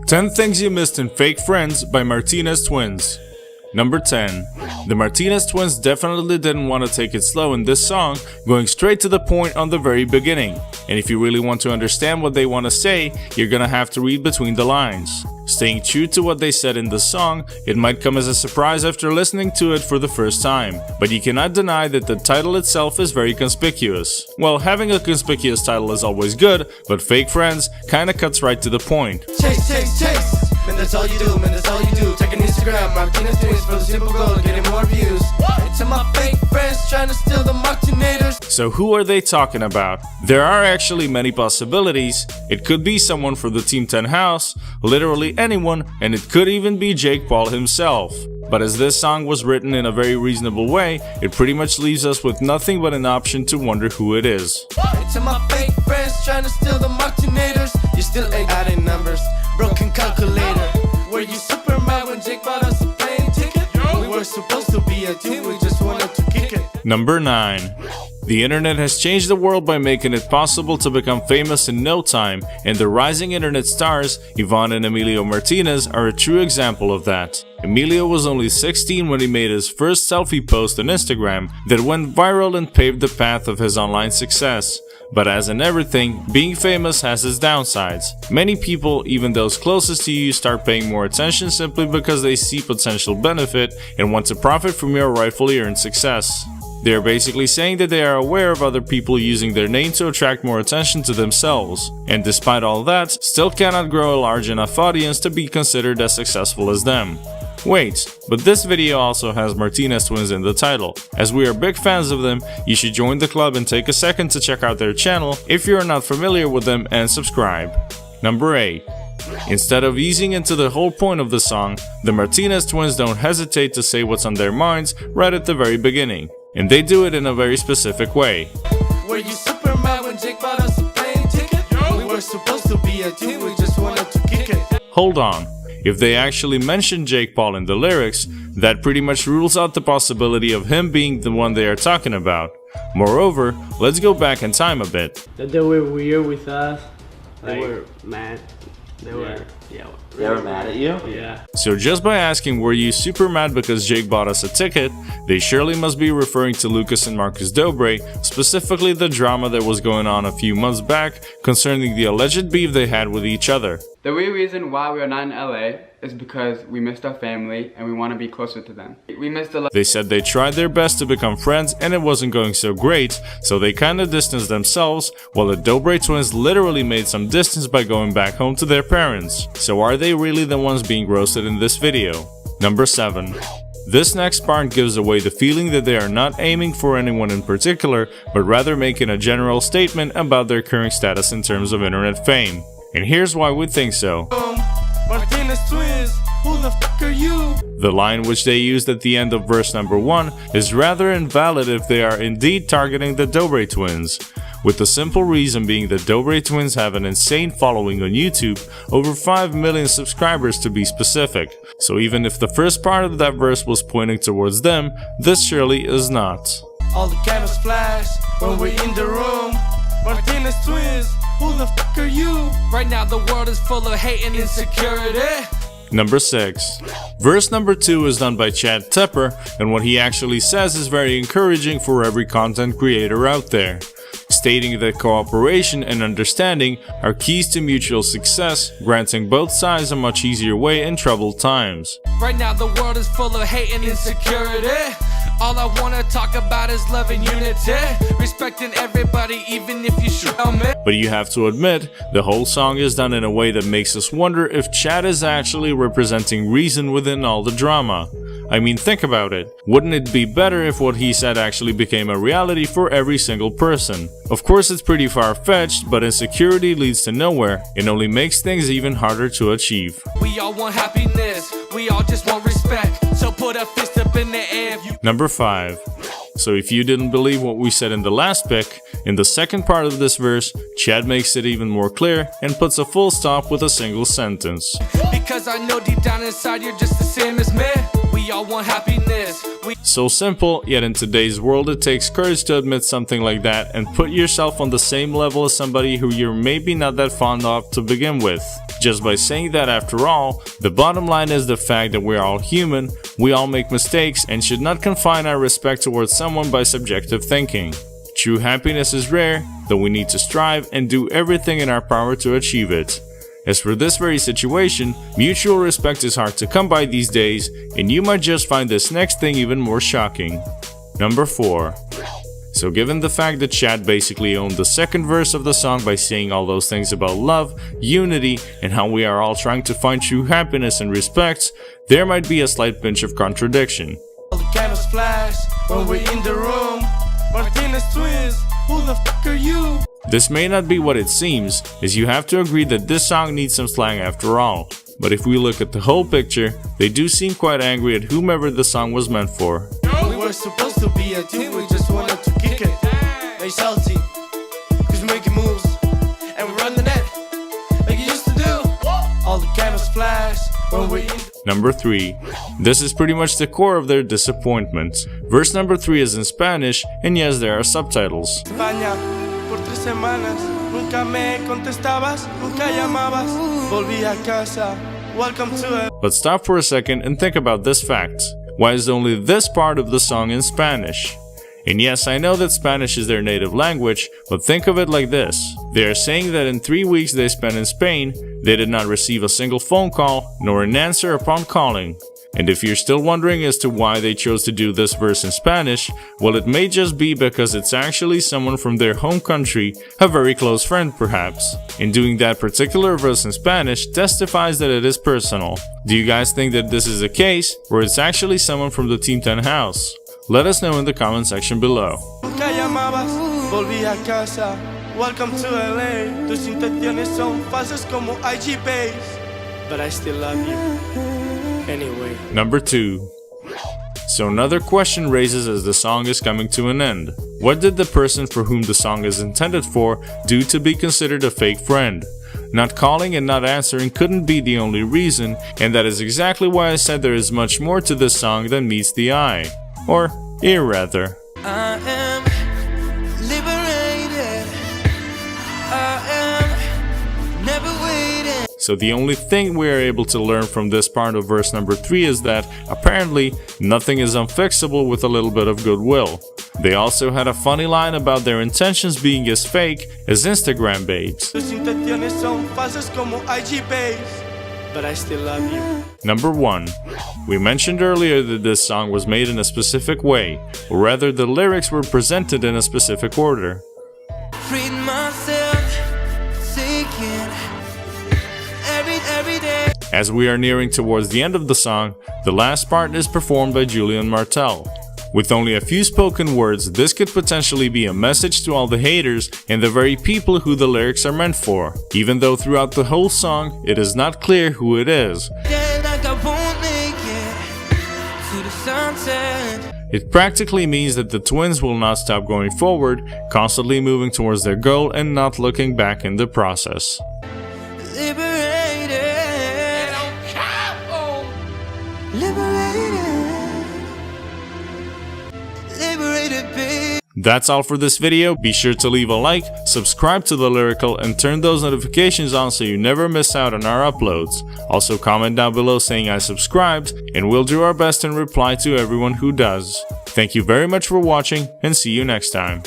10 Things You Missed in Fake Friends by Martinez Twins. Number 10. The Martinez Twins definitely didn't want to take it slow in this song, going straight to the point on the very beginning. And if you really want to understand what they want to say, you're gonna have to read between the lines. Staying true to what they said in the song, it might come as a surprise after listening to it for the first time. But you cannot deny that the title itself is very conspicuous. Well, having a conspicuous title is always good, but Fake Friends kinda cuts right to the point. Chase, chase, chase. Man, that's all you do, man, that's all you do. Check an Instagram, Martinez Twins for the simple goal of getting more views. And to my fake friends trying to steal the Martinez. So who are they talking about? There are actually many possibilities. It could be someone from the Team 10 house, literally anyone, and it could even be Jake Paul himself. But as this song was written in a very reasonable way, it pretty much leaves us with nothing but an option to wonder who it is. And to my fake friends trying to steal the Martinez. You still ain't adding numbers, broken calculator. Were you super mad when Jake bought us a plane ticket? We were supposed to be a team, we just wanted to kick it. Number 9. The internet has changed the world by making it possible to become famous in no time, and the rising internet stars, Yvonne and Emilio Martinez, are a true example of that. Emilio was only 16 when he made his first selfie post on Instagram that went viral and paved the path of his online success. But as in everything, being famous has its downsides. Many people, even those closest to you, start paying more attention simply because they see potential benefit and want to profit from your rightfully earned success. They are basically saying that they are aware of other people using their name to attract more attention to themselves, and despite all that, still cannot grow a large enough audience to be considered as successful as them. Wait, but this video also has Martinez Twins in the title. As we are big fans of them, you should join the club and take a second to check out their channel if you are not familiar with them and subscribe. Number 8. Instead of easing into the whole point of the song, the Martinez Twins don't hesitate to say what's on their minds right at the very beginning. And they do it in a very specific way. Were you super mad when Jake bought us a plane ticket? We were supposed to be a team, we just wanted to kick it. Hold on. If they actually mention Jake Paul in the lyrics, that pretty much rules out the possibility of him being the one they are talking about. Moreover, let's go back in time a bit. That they were weird with us. They Like, were mad. They were mad at you? Yeah. So just by asking were you super mad because Jake bought us a ticket, they surely must be referring to Lucas and Marcus Dobre, specifically the drama that was going on a few months back concerning the alleged beef they had with each other. The real reason why we are not in LA is because we missed our family and we want to be closer to them. We missed a lot. They said they tried their best to become friends and it wasn't going so great, so they kinda distanced themselves, while the Dobre twins literally made some distance by going back home to their parents. So are they really the ones being roasted in this video? Number 7. This next part gives away the feeling that they are not aiming for anyone in particular, but rather making a general statement about their current status in terms of internet fame. And here's why we think so. Martinez Twins, who the fuck are you? The line which they used at the end of verse number 1 is rather invalid if they are indeed targeting the Dobre twins, with the simple reason being that Dobre twins have an insane following on YouTube, over 5 million subscribers to be specific, so even if the first part of that verse was pointing towards them, this surely is not. All the cameras flash when we're in the room. Martinez Twins, who the fuck are you? Right now the world is full of hate and insecurity. Number 6. Verse number 2 is done by Chad Tepper, and what he actually says is very encouraging for every content creator out there, stating that cooperation and understanding are keys to mutual success, granting both sides a much easier way in troubled times. Right now the world is full of hate and insecurity. All I wanna talk about is love and unity, respecting everybody even if you should me. But you have to admit, the whole song is done in a way that makes us wonder if Chad is actually representing reason within all the drama. I mean, think about it. Wouldn't it be better if what he said actually became a reality for every single person? Of course it's pretty far-fetched, but insecurity leads to nowhere and only makes things even harder to achieve. We all want happiness, we all just want respect, so put a fist up in the air if you. Number 5. So if you didn't believe what we said in the last pick, in the second part of this verse, Chad makes it even more clear and puts a full stop with a single sentence. Because I know deep down inside you're just the same as me. We we all want happiness. So simple, yet in today's world it takes courage to admit something like that and put yourself on the same level as somebody who you're maybe not that fond of to begin with. Just by saying that, after all, the bottom line is the fact that we're all human, we all make mistakes, and should not confine our respect towards someone by subjective thinking. True happiness is rare, though we need to strive and do everything in our power to achieve it. As for this very situation, mutual respect is hard to come by these days, and you might just find this next thing even more shocking. Number 4. So given the fact that Chad basically owned the second verse of the song by saying all those things about love, unity, and how we are all trying to find true happiness and respect, there might be a slight pinch of contradiction. All the candles flash when we're in the room. Martinez Twins, who the fuck are you? This may not be what it seems, as you have to agree that this song needs some slang after all. But if we look at the whole picture, they do seem quite angry at whomever the song was meant for. We were supposed to be a team, we just wanted to kick it. They salty, cause we're making moves, and we run the net, like you used to do. All the candles flash when we're in. Number 3. This is pretty much the core of their disappointment. Verse number 3 is in Spanish, and yes, there are subtitles. España, por 3 semanas, nunca me contestabas, nunca llamabas, volví a casa, welcome to it. But stop for a second and think about this fact. Why is only this part of the song in Spanish? And yes, I know that Spanish is their native language, but think of it like this. They are saying that in 3 weeks they spent in Spain, they did not receive a single phone call, nor an answer upon calling. And if you're still wondering as to why they chose to do this verse in Spanish, well, it may just be because it's actually someone from their home country, a very close friend perhaps. And doing that particular verse in Spanish testifies that it is personal. Do you guys think that this is the case, or it's actually someone from the Team 10 house? Let us know in the comment section below. Nunca llamabas, volví a casa, welcome to LA. Tus intenciones son falsas como IG base, but I still love you anyway. Number 2. So another question raises as the song is coming to an end. What did the person for whom the song is intended for do to be considered a fake friend? Not calling and not answering couldn't be the only reason, and that is exactly why I said there is much more to this song than meets the eye. Or ear rather. I am liberated. I am never waiting. So the only thing we are able to learn from this part of verse number 3 is that apparently nothing is unfixable with a little bit of goodwill. They also had a funny line about their intentions being as fake as Instagram babes. Tus intenciones son falsas como IG base, but I still love you. Number 1. We mentioned earlier that this song was made in a specific way, or rather the lyrics were presented in a specific order. Freed myself, seeking every day. As we are nearing towards the end of the song, the last part is performed by Julian Martel. With only a few spoken words, this could potentially be a message to all the haters and the very people who the lyrics are meant for, even though throughout the whole song, it is not clear who it is. It practically means that the twins will not stop going forward, constantly moving towards their goal and not looking back in the process. Liberated. Liberated, babe. That's all for this video. Be sure to leave a like, subscribe to The Lyrical, and turn those notifications on so you never miss out on our uploads. Also comment down below saying I subscribed, and we'll do our best and reply to everyone who does. Thank you very much for watching, and see you next time.